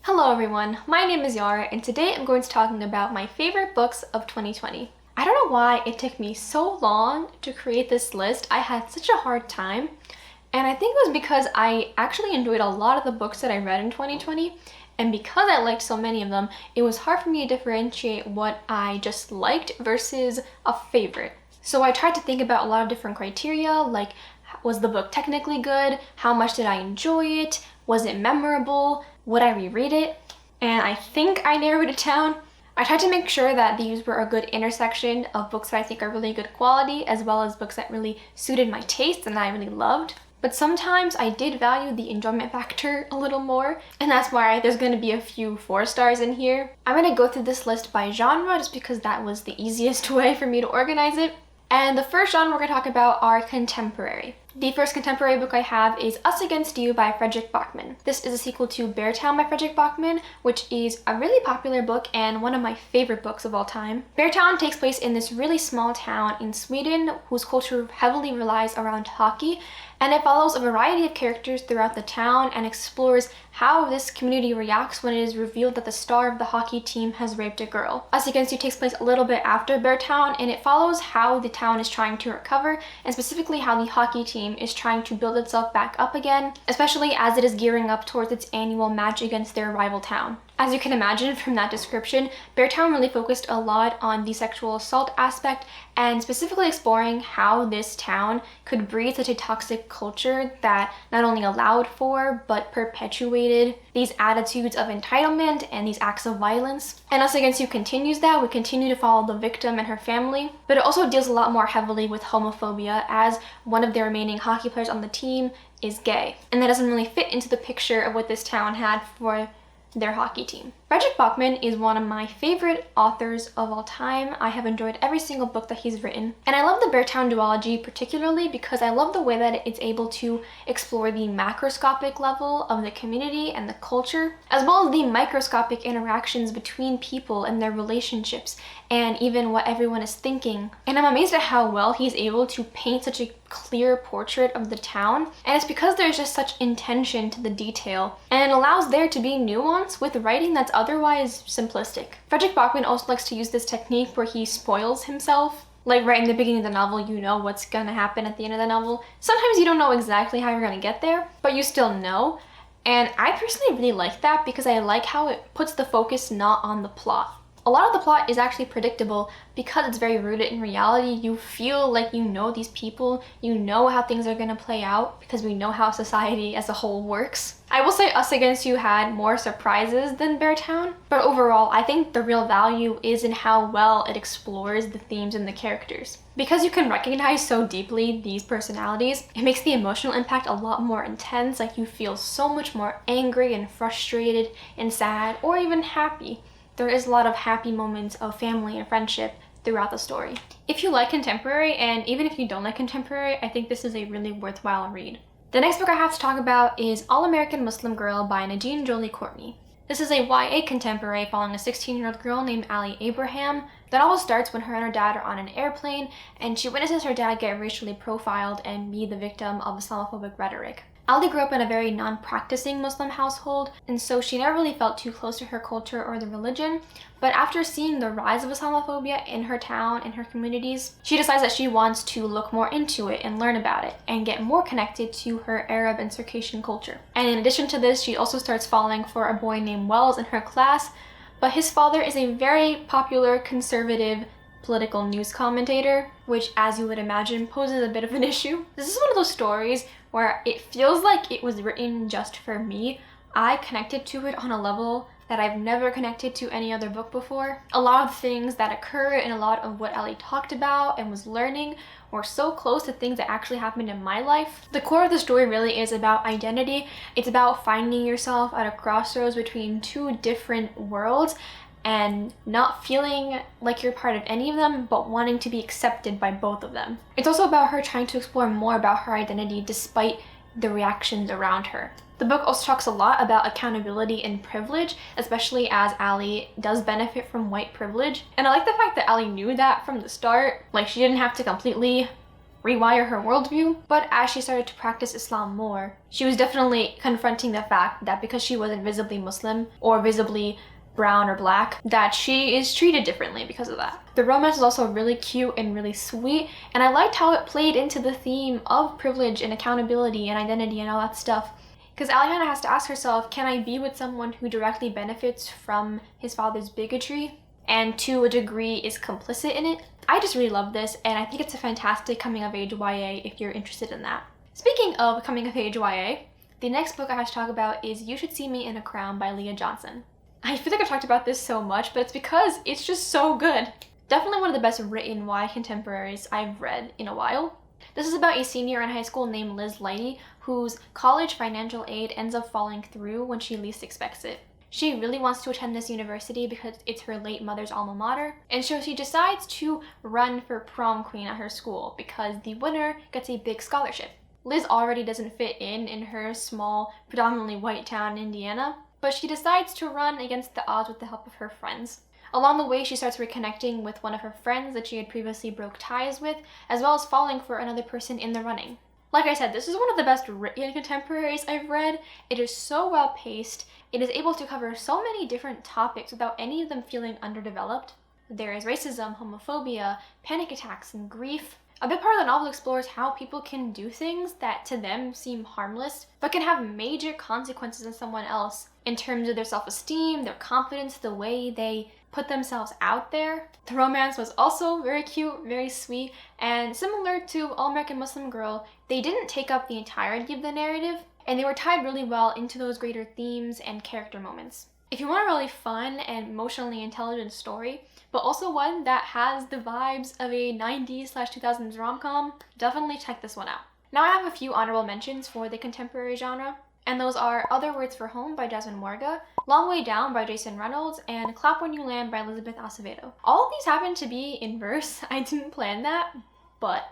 Hello everyone, my name is Yara and today I'm going to be talking about my favorite books of 2020. I don't know why it took me so long to create this list. I had such a hard time, and I think it was because I actually enjoyed a lot of the books that I read in 2020, and because I liked so many of them, it was hard for me to differentiate what I just liked versus a favorite. So I tried to think about a lot of different criteria, like was the book technically good? How much did I enjoy it? Was it memorable? Would I reread it? And I think I narrowed it down. I tried to make sure that these were a good intersection of books that I think are really good quality, as well as books that really suited my taste and that I really loved. But sometimes I did value the enjoyment factor a little more, and that's why there's going to be a few 4 stars in here. I'm going to go through this list by genre just because that was the easiest way for me to organize it. And the first genre we're going to talk about are contemporary. The first contemporary book I have is Us Against You by Fredrik Backman. This is a sequel to Beartown by Fredrik Backman, which is a really popular book and one of my favorite books of all time. Beartown takes place in this really small town in Sweden whose culture heavily relies around hockey, and it follows a variety of characters throughout the town and explores how this community reacts when it is revealed that the star of the hockey team has raped a girl. Us Against You takes place a little bit after Beartown, and it follows how the town is trying to recover, and specifically how the hockey team is trying to build itself back up again, especially as it is gearing up towards its annual match against their rival town. As you can imagine from that description, Beartown really focused a lot on the sexual assault aspect and specifically exploring how this town could breed such a toxic culture that not only allowed for but perpetuated these attitudes of entitlement and these acts of violence. And Us Against You continues that. We continue to follow the victim and her family, but it also deals a lot more heavily with homophobia, as one of the remaining hockey players on the team is gay, and that doesn't really fit into the picture of what this town had for their hockey team. Fredrik Backman is one of my favorite authors of all time. I have enjoyed every single book that he's written, and I love the Beartown duology particularly because I love the way that it's able to explore the macroscopic level of the community and the culture, as well as the microscopic interactions between people and their relationships, and even what everyone is thinking. And I'm amazed at how well he's able to paint such a clear portrait of the town, and it's because there's just such intention to the detail, and it allows there to be nuance with writing that's otherwise simplistic. Fredrik Backman also likes to use this technique where he spoils himself. Like right in the beginning of the novel, you know what's gonna happen at the end of the novel. Sometimes you don't know exactly how you're gonna get there, but you still know. And I personally really like that because I like how it puts the focus not on the plot. A lot of the plot is actually predictable because it's very rooted in reality. You feel like you know these people, you know how things are going to play out because we know how society as a whole works. I will say Us Against You had more surprises than Beartown, but overall I think the real value is in how well it explores the themes and the characters. Because you can recognize so deeply these personalities, it makes the emotional impact a lot more intense, like you feel so much more angry and frustrated and sad or even happy. There is a lot of happy moments of family and friendship throughout the story. If you like contemporary, and even if you don't like contemporary, I think this is a really worthwhile read. The next book I have to talk about is AllAmerican Muslim Girl by Nadine Jolie Courtney. This is a YA contemporary following a 16-year-old girl named Allie Abraham. That all starts when her and her dad are on an airplane, and she witnesses her dad get racially profiled and be the victim of Islamophobic rhetoric. Allie grew up in a very non-practicing Muslim household, and so she never really felt too close to her culture or the religion. But after seeing the rise of Islamophobia in her town and her communities, she decides that she wants to look more into it and learn about it and get more connected to her Arab and Circassian culture. And in addition to this, she also starts falling for a boy named Wells in her class, but his father is a very popular conservative political news commentator, which, as you would imagine, poses a bit of an issue. This is one of those stories where it feels like it was written just for me. I connected to it on a level that I've never connected to any other book before. A lot of things that occur and a lot of what Ellie talked about and was learning were so close to things that actually happened in my life. The core of the story really is about identity. It's about finding yourself at a crossroads between 2 different worlds and not feeling like you're part of any of them, but wanting to be accepted by both of them. It's also about her trying to explore more about her identity despite the reactions around her. The book also talks a lot about accountability and privilege, especially as Allie does benefit from white privilege. And I like the fact that Allie knew that from the start. Like, she didn't have to completely rewire her worldview, but as she started to practice Islam more, she was definitely confronting the fact that because she wasn't visibly Muslim or visibly brown or black, that she is treated differently because of that. The romance is also really cute and really sweet, and I liked how it played into the theme of privilege and accountability and identity and all that stuff. Because Aliana has to ask herself, can I be with someone who directly benefits from his father's bigotry and to a degree is complicit in it? I just really love this, and I think it's a fantastic coming of age YA if you're interested in that. Speaking of coming of age YA, the next book I have to talk about is You Should See Me in a Crown by Leah Johnson. I feel like I've talked about this so much, but it's because it's just so good. Definitely one of the best written YA contemporaries I've read in a while. This is about a senior in high school named Liz Lighty, whose college financial aid ends up falling through when she least expects it. She really wants to attend this university because it's her late mother's alma mater, and so she decides to run for prom queen at her school because the winner gets a big scholarship. Liz already doesn't fit in her small, predominantly white town in Indiana, but she decides to run against the odds with the help of her friends. Along the way, she starts reconnecting with one of her friends that she had previously broke ties with, as well as falling for another person in the running. Like I said, this is one of the best written contemporaries I've read. It is so well paced. It is able to cover so many different topics without any of them feeling underdeveloped. There is racism, homophobia, panic attacks, and grief. A big part of the novel explores how people can do things that to them seem harmless, but can have major consequences on someone else in terms of their self-esteem, their confidence, the way they put themselves out there. The romance was also very cute, very sweet, and similar to AllAmerican Muslim Girl, they didn't take up the entirety of the narrative, and they were tied really well into those greater themes and character moments. If you want a really fun and emotionally intelligent story, but also one that has the vibes of a 90s/2000s rom-com, definitely check this one out. Now I have a few honorable mentions for the contemporary genre, and those are Other Words for Home by Jasmine Morga, Long Way Down by Jason Reynolds, and Clap When You Land by Elizabeth Acevedo. All of these happen to be in verse. I didn't plan that, but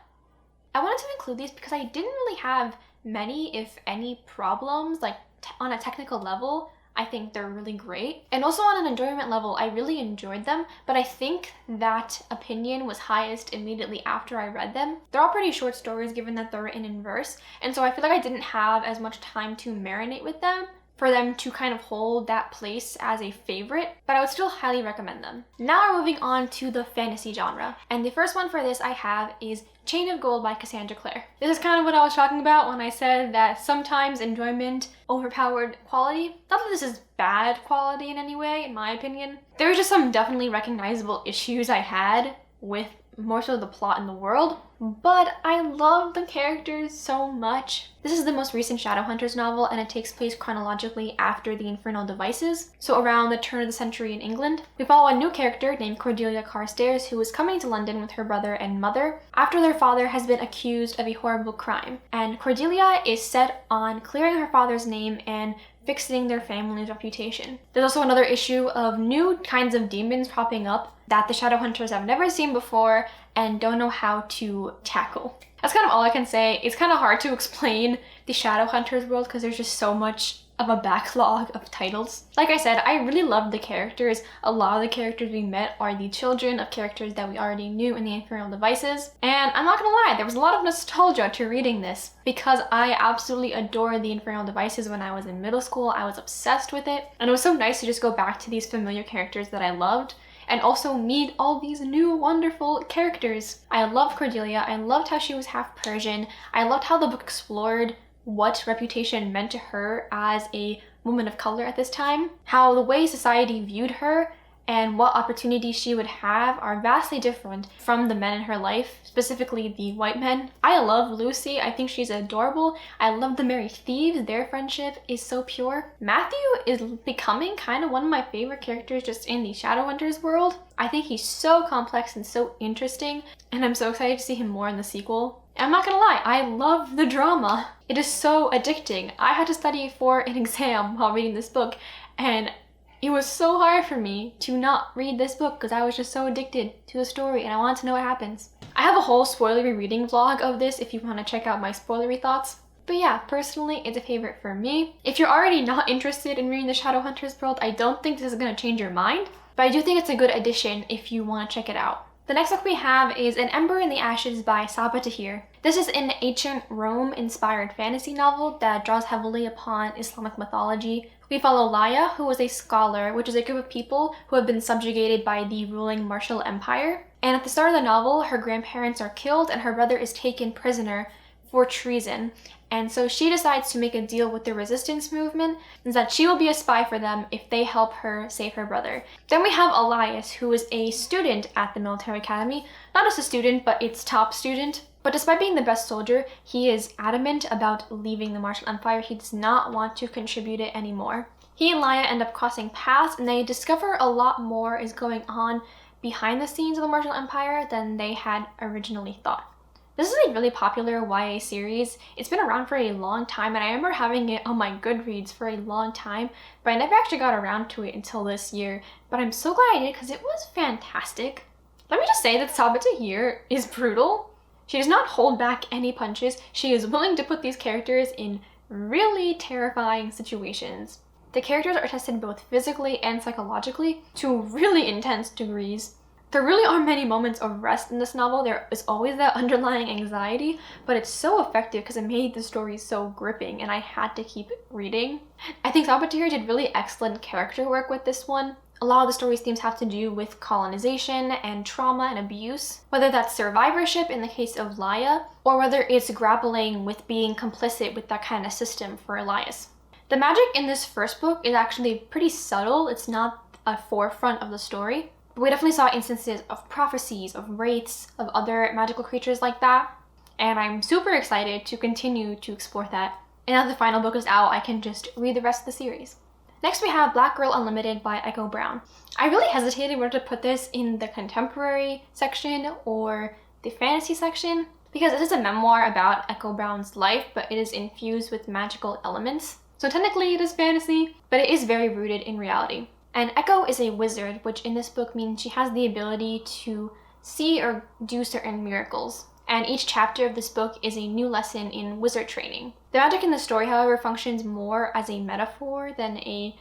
I wanted to include these because I didn't really have many, if any, problems, like on a technical level. I think they're really great. And also on an enjoyment level, I really enjoyed them, but I think that opinion was highest immediately after I read them. They're all pretty short stories given that they're written in verse, and so I feel like I didn't have as much time to marinate with them for them to kind of hold that place as a favorite, but I would still highly recommend them. Now we're moving on to the fantasy genre, and the first one for this I have is Chain of Gold by Cassandra Clare. This is kind of what I was talking about when I said that sometimes enjoyment overpowered quality. Not that this is bad quality in any way, in my opinion. There were just some definitely recognizable issues I had with more so the plot in the world, but I love the characters so much. This is the most recent Shadowhunters novel, and it takes place chronologically after the Infernal Devices, so around the turn of the century in England. We follow a new character named Cordelia Carstairs who is coming to London with her brother and mother after their father has been accused of a horrible crime, and Cordelia is set on clearing her father's name and fixing their family's reputation. There's also another issue of new kinds of demons popping up that the Shadowhunters have never seen before and don't know how to tackle. That's kind of all I can say. It's kind of hard to explain the Shadowhunters world because there's just so much of a backlog of titles. Like I said, I really loved the characters. A lot of the characters we met are the children of characters that we already knew in the Infernal Devices. And I'm not gonna lie, there was a lot of nostalgia to reading this because I absolutely adored the Infernal Devices when I was in middle school. I was obsessed with it. And it was so nice to just go back to these familiar characters that I loved and also meet all these new wonderful characters. I loved Cordelia. I loved how she was half Persian. I loved how the book explored what reputation meant to her as a woman of color at this time, how the way society viewed her and what opportunities she would have are vastly different from the men in her life, specifically the white men. I love Lucy. I think she's adorable. I love the Merry Thieves. Their friendship is so pure. Matthew is becoming kind of one of my favorite characters just in the Shadowhunters world. I think he's so complex and so interesting, and I'm so excited to see him more in the sequel. I'm not gonna lie, I love the drama. It is so addicting. I had to study for an exam while reading this book, and it was so hard for me to not read this book because I was just so addicted to the story and I wanted to know what happens. I have a whole spoilery reading vlog of this if you want to check out my spoilery thoughts. But yeah, personally, it's a favorite for me. If you're already not interested in reading the Shadowhunters world, I don't think this is going to change your mind, but I do think it's a good addition if you want to check it out. The next book we have is An Ember in the Ashes by Sabaa Tahir. This is an ancient Rome-inspired fantasy novel that draws heavily upon Islamic mythology. We follow Laya, who is a scholar, which is a group of people who have been subjugated by the ruling Martial Empire. And at the start of the novel, her grandparents are killed and her brother is taken prisoner for treason. And so she decides to make a deal with the resistance movement, and that she will be a spy for them if they help her save her brother. Then we have Elias, who is a student at the military academy. Not just a student, but its top student. But despite being the best soldier, he is adamant about leaving the Martial Empire. He does not want to contribute it anymore. He and Laya end up crossing paths, and they discover a lot more is going on behind the scenes of the Martial Empire than they had originally thought. This is a really popular YA series. It's been around for a long time, and I remember having it on my Goodreads for a long time, but I never actually got around to it until this year. But I'm so glad I did because it was fantastic. Let me just say that Sabita here is brutal. She does not hold back any punches. She is willing to put these characters in really terrifying situations. The characters are tested both physically and psychologically to really intense degrees. There really aren't many moments of rest in this novel. There is always that underlying anxiety, but it's so effective because it made the story so gripping and I had to keep reading. I think Saboteur did really excellent character work with this one. A lot of the story's themes have to do with colonization and trauma and abuse, whether that's survivorship in the case of Laya, or whether it's grappling with being complicit with that kind of system for Elias. The magic in this first book is actually pretty subtle. It's not a forefront of the story. We definitely saw instances of prophecies, of wraiths, of other magical creatures like that, and I'm super excited to continue to explore that. And now the final book is out, I can just read the rest of the series. Next we have Black Girl Unlimited by Echo Brown. I really hesitated whether to put this in the contemporary section or the fantasy section, because this is a memoir about Echo Brown's life, but it is infused with magical elements. So technically it is fantasy, but it is very rooted in reality. And Echo is a wizard, which in this book means she has the ability to see or do certain miracles. And each chapter of this book is a new lesson in wizard training. The magic in the story, however, functions more as a metaphor than an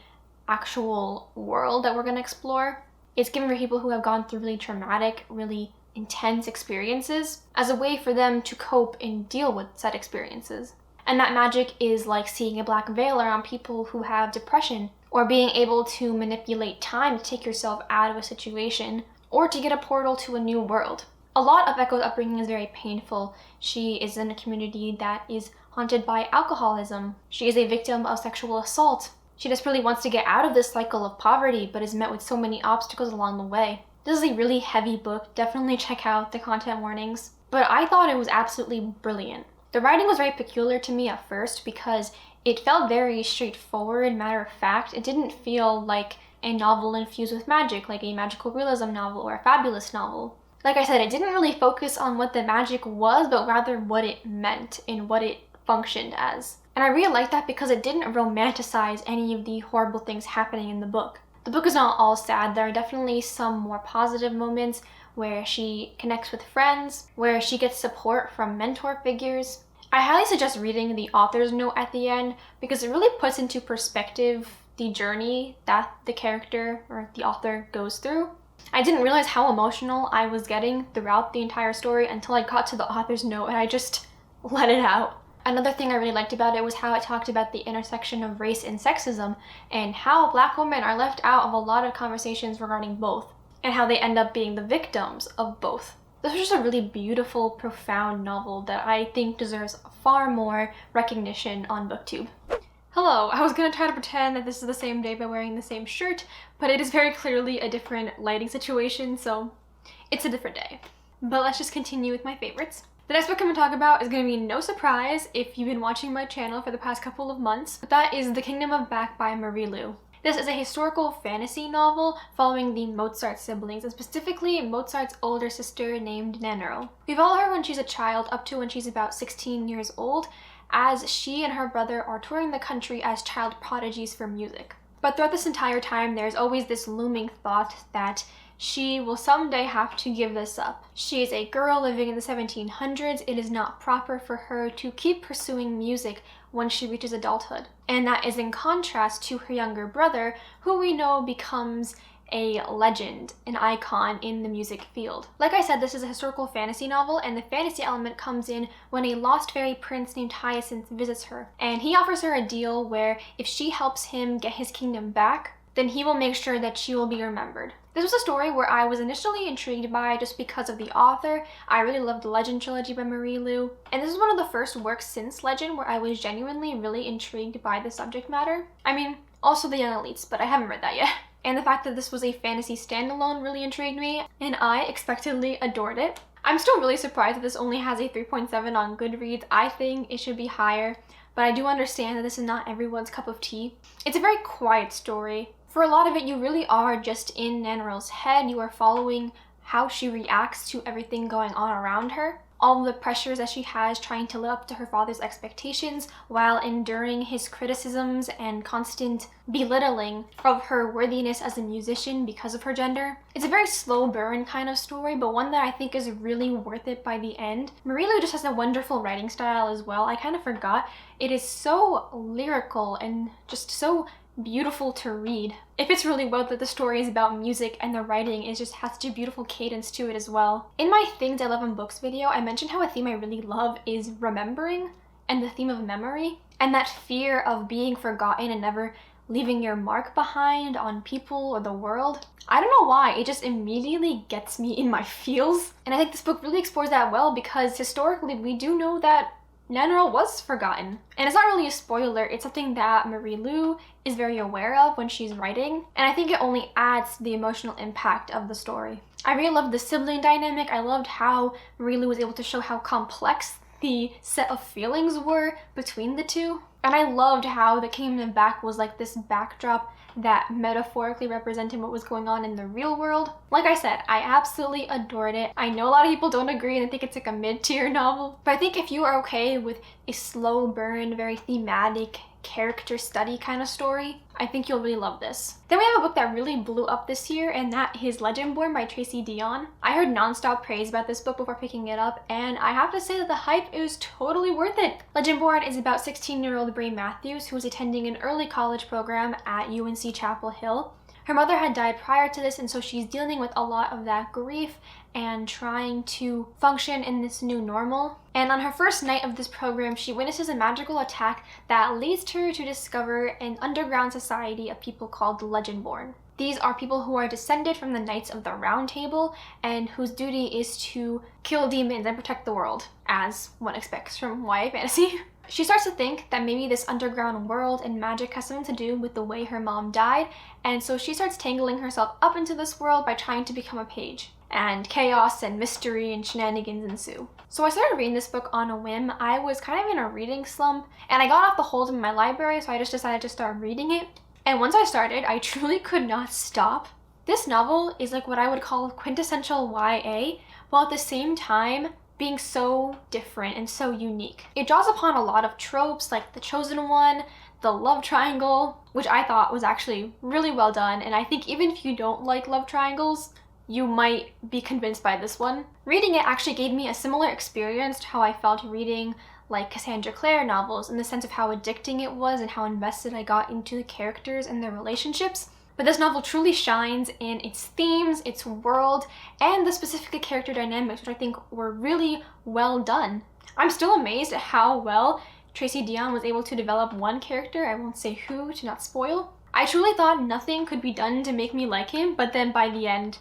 actual world that we're going to explore. It's given for people who have gone through really traumatic, really intense experiences as a way for them to cope and deal with said experiences. And that magic is like seeing a black veil around people who have depression, or being able to manipulate time to take yourself out of a situation, or to get a portal to a new world. A lot of Echo's upbringing is very painful. She is in a community that is haunted by alcoholism. She is a victim of sexual assault. She desperately wants to get out of this cycle of poverty, but is met with so many obstacles along the way. This is a really heavy book. Definitely check out the content warnings. But I thought it was absolutely brilliant. The writing was very peculiar to me at first because it felt very straightforward, matter of fact. It didn't feel like a novel infused with magic, like a magical realism novel or a fabulous novel. Like I said, it didn't really focus on what the magic was, but rather what it meant and what it functioned as. And I really liked that because it didn't romanticize any of the horrible things happening in the book. The book is not all sad. There are definitely some more positive moments where she connects with friends, where she gets support from mentor figures. I highly suggest reading the author's note at the end because it really puts into perspective the journey that the character or the author goes through. I didn't realize how emotional I was getting throughout the entire story until I got to the author's note and I just let it out. Another thing I really liked about it was how it talked about the intersection of race and sexism and how Black women are left out of a lot of conversations regarding both and how they end up being the victims of both. This was just a really beautiful, profound novel that I think deserves far more recognition on BookTube. Hello, I was gonna try to pretend that this is the same day by wearing the same shirt, but it is very clearly a different lighting situation, so it's a different day. But let's just continue with my favorites. The next book I'm gonna talk about is gonna be no surprise if you've been watching my channel for the past couple of months, but that is The Kingdom of Back by Marie Lu. This is a historical fantasy novel following the Mozart siblings, and specifically Mozart's older sister named Nannerl. We follow her when she's a child up to when she's about 16 years old, as she and her brother are touring the country as child prodigies for music. But throughout this entire time, there's always this looming thought that she will someday have to give this up. She is a girl living in the 1700s. It is not proper for her to keep pursuing music when she reaches adulthood. And that is in contrast to her younger brother, who we know becomes a legend, an icon in the music field. Like I said, this is a historical fantasy novel, and the fantasy element comes in when a lost fairy prince named Hyacinth visits her. And he offers her a deal where if she helps him get his kingdom back, then he will make sure that she will be remembered. This was a story where I was initially intrigued by just because of the author. I really loved the Legend trilogy by Marie Lu, and this is one of the first works since Legend where I was genuinely really intrigued by the subject matter. I mean, also The Young Elites, but I haven't read that yet. And the fact that this was a fantasy standalone really intrigued me, and I expectedly adored it. I'm still really surprised that this only has a 3.7 on Goodreads. I think it should be higher, but I do understand that this is not everyone's cup of tea. It's a very quiet story. For a lot of it, you really are just in Nannerl's head. You are following how she reacts to everything going on around her. All the pressures that she has trying to live up to her father's expectations while enduring his criticisms and constant belittling of her worthiness as a musician because of her gender. It's a very slow burn kind of story, but one that I think is really worth it by the end. Marie Lu just has a wonderful writing style as well. I kind of forgot. It is so lyrical and just so beautiful to read. It fits really well that the story is about music and the writing just has such a beautiful cadence to it as well. In my Things I Love in Books video, I mentioned how a theme I really love is remembering and the theme of memory and that fear of being forgotten and never leaving your mark behind on people or the world. I don't know why, it just immediately gets me in my feels. And I think this book really explores that well because historically we do know that Nannerl was forgotten. And it's not really a spoiler, it's something that Marie Lu is very aware of when she's writing, and I think it only adds to the emotional impact of the story. I really loved the sibling dynamic. I loved how Marie Lu was able to show how complex the set of feelings were between the two. And I loved how the kingdom back was like this backdrop that metaphorically represented what was going on in the real world. Like I said, I absolutely adored it. I know a lot of people don't agree and think it's like a mid-tier novel, but I think if you are okay with a slow burn, very thematic, character study kind of story, I think you'll really love this. Then we have a book that really blew up this year, and that is Legendborn by Tracy Deonn. I heard nonstop praise about this book before picking it up, and I have to say that the hype is totally worth it. Legendborn is about 16-year-old Brie Matthews, who is attending an early college program at UNC Chapel Hill. Her mother had died prior to this, and so she's dealing with a lot of that grief and trying to function in this new normal. And on her first night of this program, she witnesses a magical attack that leads her to discover an underground society of people called the Legendborn. These are people who are descended from the Knights of the Round Table and whose duty is to kill demons and protect the world, as one expects from YA fantasy. She starts to think that maybe this underground world and magic has something to do with the way her mom died, and so she starts tangling herself up into this world by trying to become a page. And chaos and mystery and shenanigans ensue. So I started reading this book on a whim. I was kind of in a reading slump, and I got off the hold in my library, so I just decided to start reading it. And once I started, I truly could not stop. This novel is like what I would call quintessential YA, while at the same time being so different and so unique. It draws upon a lot of tropes like the chosen one, the love triangle, which I thought was actually really well done, and I think even if you don't like love triangles, you might be convinced by this one. Reading it actually gave me a similar experience to how I felt reading like Cassandra Clare novels, in the sense of how addicting it was and how invested I got into the characters and their relationships. But this novel truly shines in its themes, its world, and the specific character dynamics, which I think were really well done. I'm still amazed at how well Tracy Deonn was able to develop one character, I won't say who to not spoil. I truly thought nothing could be done to make me like him, but then by the end,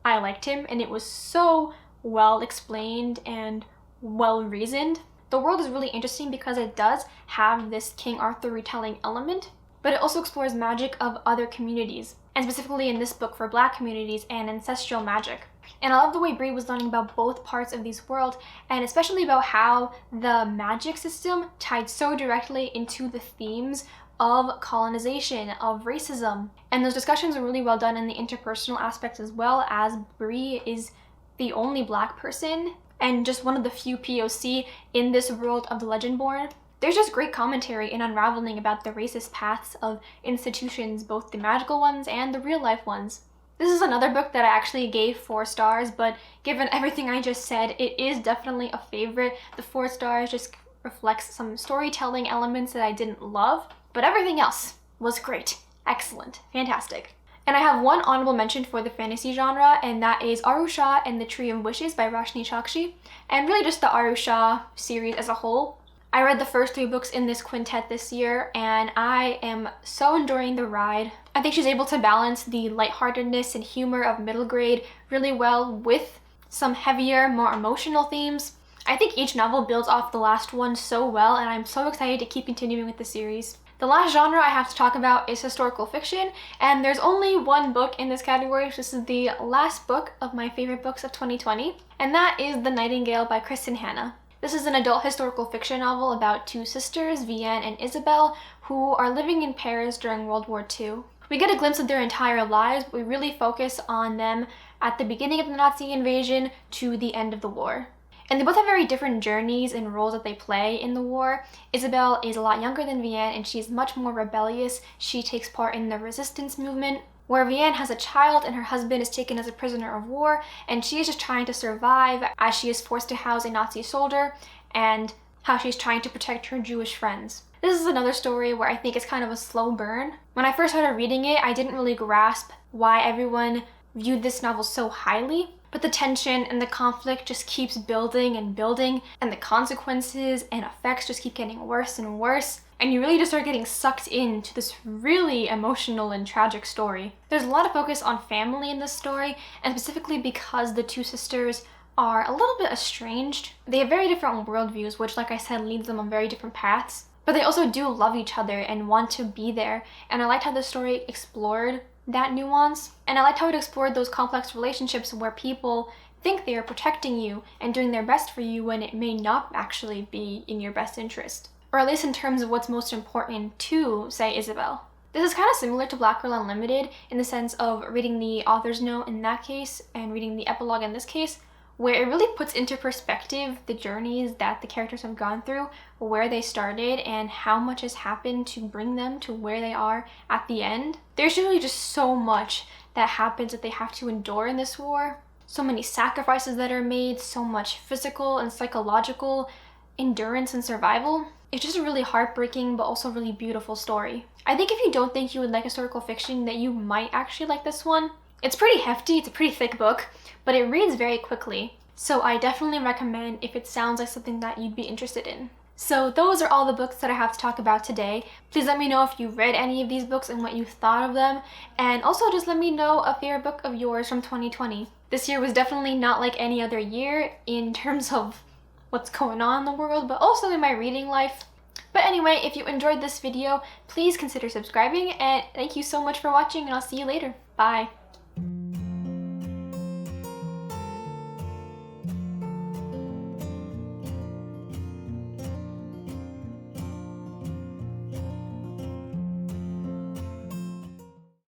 I liked him, and it was so well explained and well reasoned. The world is really interesting because it does have this King Arthur retelling element, but it also explores magic of other communities, and specifically in this book for Black communities and ancestral magic. And I love the way Brie was learning about both parts of these worlds, and especially about how the magic system tied so directly into the themes of colonization, of racism. And those discussions are really well done in the interpersonal aspects, as well as Brie is the only Black person and just one of the few POC in this world of the Legendborn. There's just great commentary and unraveling about the racist paths of institutions, both the magical ones and the real life ones. This is another book that I actually gave 4 stars, but given everything I just said, it is definitely a favorite. The 4 stars just reflects some storytelling elements that I didn't love, but everything else was great, excellent, fantastic. And I have one honorable mention for the fantasy genre, and that is Arusha and the Tree of Wishes by Roshni Chokshi, and really just the Arusha series as a whole. I read the first 3 books in this quintet this year, and I am so enjoying the ride. I think she's able to balance the lightheartedness and humor of middle grade really well with some heavier, more emotional themes. I think each novel builds off the last one so well, and I'm so excited to keep continuing with the series. The last genre I have to talk about is historical fiction, and there's only one book in this category. This is the last book of my favorite books of 2020, and that is The Nightingale by Kristen Hanna. This is an adult historical fiction novel about 2 sisters, Vianne and Isabel, who are living in Paris during World War II. We get a glimpse of their entire lives, but we really focus on them at the beginning of the Nazi invasion to the end of the war. And they both have very different journeys and roles that they play in the war. Isabel is a lot younger than Vianne, and she's much more rebellious. She takes part in the resistance movement, where Vianne has a child and her husband is taken as a prisoner of war, and she is just trying to survive as she is forced to house a Nazi soldier, and how she's trying to protect her Jewish friends. This is another story where I think it's kind of a slow burn. When I first started reading it, I didn't really grasp why everyone viewed this novel so highly, but the tension and the conflict just keeps building and building, and the consequences and effects just keep getting worse and worse, and you really just start getting sucked into this really emotional and tragic story. There's a lot of focus on family in this story, and specifically because the 2 sisters are a little bit estranged. They have very different worldviews, which, like I said, leads them on very different paths, but they also do love each other and want to be there, and I liked how the story explored that nuance, and I liked how it explored those complex relationships where people think they are protecting you and doing their best for you when it may not actually be in your best interest, or at least in terms of what's most important to, say, Isabel. This is kind of similar to Black Girl Unlimited in the sense of reading the author's note in that case and reading the epilogue in this case, where it really puts into perspective the journeys that the characters have gone through, where they started, and how much has happened to bring them to where they are at the end. There's usually just so much that happens that they have to endure in this war. So many sacrifices that are made, so much physical and psychological endurance and survival. It's just a really heartbreaking but also really beautiful story. I think if you don't think you would like historical fiction, that you might actually like this one. It's pretty hefty, it's a pretty thick book, but it reads very quickly, so I definitely recommend if it sounds like something that you'd be interested in. So those are all the books that I have to talk about today. Please let me know if you read any of these books and what you thought of them, and also just let me know a favorite book of yours from 2020. This year was definitely not like any other year in terms of what's going on in the world, but also in my reading life. But anyway, if you enjoyed this video, please consider subscribing, and thank you so much for watching, and I'll see you later. Bye!